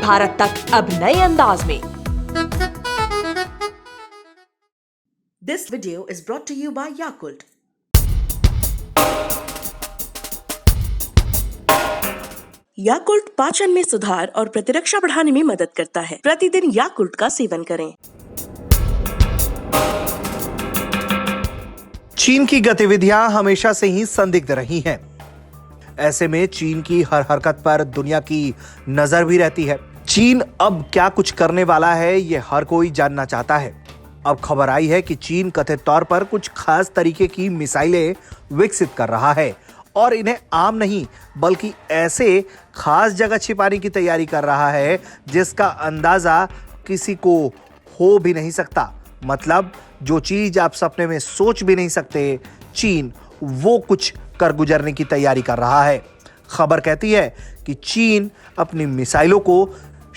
भारत तक अब नए अंदाज में। This video is brought to you by Yakult. Yakult पाचन में सुधार और प्रतिरक्षा बढ़ाने में मदद करता है। प्रतिदिन याकुल्ट का सेवन करें। चीन की गतिविधियां हमेशा से ही संदिग्ध रही हैं। ऐसे में चीन की हर हरकत पर दुनिया की नजर भी रहती है। चीन अब क्या कुछ करने वाला है, ये हर कोई जानना चाहता है। अब खबर आई है कि चीन कथित तौर पर कुछ खास तरीके की मिसाइलें विकसित कर रहा है और इन्हें आम नहीं बल्कि ऐसे खास जगह छिपाने की तैयारी कर रहा है जिसका अंदाजा किसी को हो भी नहीं सकता। मतलब जो चीज आप सपने में सोच भी नहीं सकते, चीन वो कुछ कर गुजरने की तैयारी कर रहा है। खबर कहती है कि चीन अपनी मिसाइलों को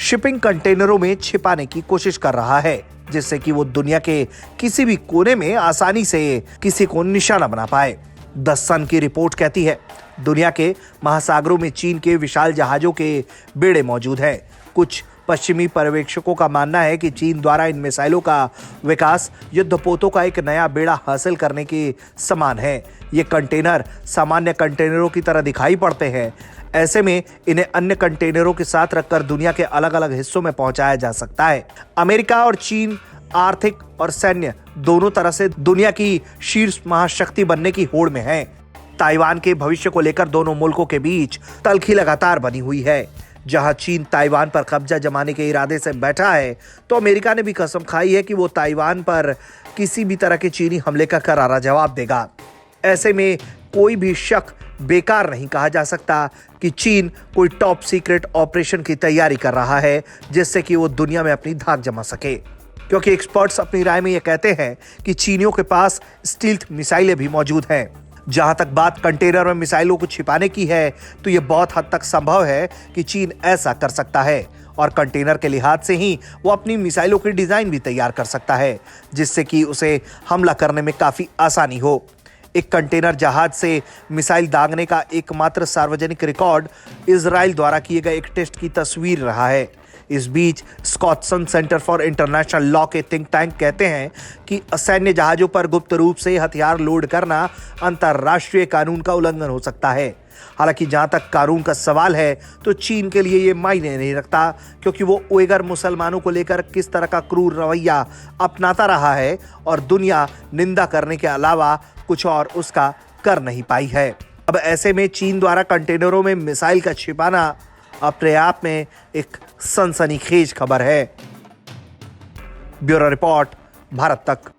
शिपिंग कंटेनरों में छिपाने की कोशिश कर रहा है, जिससे कि वो दुनिया के किसी भी कोने में आसानी से किसी को निशाना बना पाए। द सन की रिपोर्ट कहती है दुनिया के महासागरों में चीन के विशाल जहाजों के बेड़े मौजूद हैं। कुछ पश्चिमी पर्यवेक्षकों का मानना है कि चीन द्वारा इन मिसाइलों का विकास युद्धपोतों का एक नया बेड़ा हासिल करने के समान है। ये कंटेनर सामान्य कंटेनरों की तरह दिखाई पड़ते हैं। ऐसे में इन्हें अन्य कंटेनरों के साथ रखकर दुनिया के अलग अलग हिस्सों में पहुंचाया जा सकता है। अमेरिका और चीन आर्थिक और सैन्य दोनों तरह से दुनिया की शीर्ष महाशक्ति बनने की होड़ में हैं। ताइवान के भविष्य को लेकर दोनों मुल्कों के बीच तल्खी लगातार बनी हुई है। जहां चीन ताइवान पर कब्जा जमाने के इरादे से बैठा है, तो अमेरिका ने भी कसम खाई है कि वो ताइवान पर किसी भी तरह के चीनी हमले का करारा जवाब देगा। ऐसे में कोई भी शक बेकार नहीं कहा जा सकता कि चीन कोई टॉप सीक्रेट ऑपरेशन की तैयारी कर रहा है, जिससे कि वो दुनिया में अपनी धाक जमा सके। क्योंकि एक्सपर्ट्स अपनी राय में ये कहते हैं कि चीनियों के पास स्टील्थ मिसाइलें भी मौजूद हैं। जहां तक बात कंटेनर में मिसाइलों को छिपाने की है, तो यह बहुत हद तक संभव है कि चीन ऐसा कर सकता है और कंटेनर के लिहाज से ही वो अपनी मिसाइलों की डिजाइन भी तैयार कर सकता है, जिससे कि उसे हमला करने में काफी आसानी हो। एक कंटेनर जहाज से मिसाइल दागने का एकमात्र सार्वजनिक रिकॉर्ड इजराइल द्वारा किए गए एक टेस्ट की तस्वीर रहा है। इस बीच स्कॉटसन सेंटर फॉर इंटरनेशनल लॉ के थिंक टैंक कहते हैं कि सैन्य जहाजों पर गुप्त रूप से हथियार लोड करना अंतर्राष्ट्रीय कानून का उल्लंघन हो सकता है। हालांकि जहां तक कानून का सवाल है, तो चीन के लिए ये मायने नहीं रखता, क्योंकि वो उइगर मुसलमानों को लेकर किस तरह का क्रूर रवैया अपनाता रहा है और दुनिया निंदा करने के अलावा कुछ और उसका कर नहीं पाई है। अब ऐसे में चीन द्वारा कंटेनरों में मिसाइल का छिपाना अपने आप में एक सनसनीखेज खबर है। ब्यूरो रिपोर्ट, भारत तक।